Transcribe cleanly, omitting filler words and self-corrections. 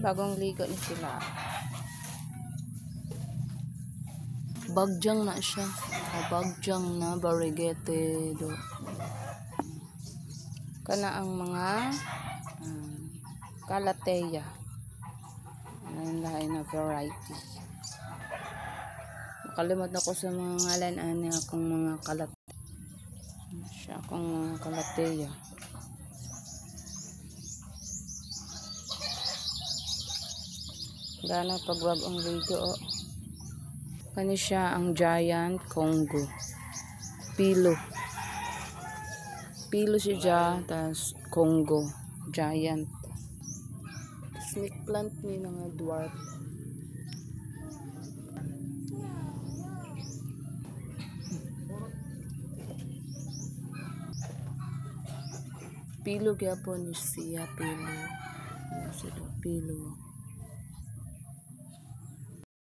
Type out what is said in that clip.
Bagong ligo ni sila. Bagjang na siya. Bagjang na variegated. Kana ang mga Calathea. Lain na variety. Nakalimot ako sa mga ngalan ani akong mga Calathea. Siya akong mga Calathea. Gana pagwag ang video. Kani siya ang giant Congo. Pilo siya, tas Congo giant. Snake plant ni mga dwarf. Pilo gyapon siya, pilo.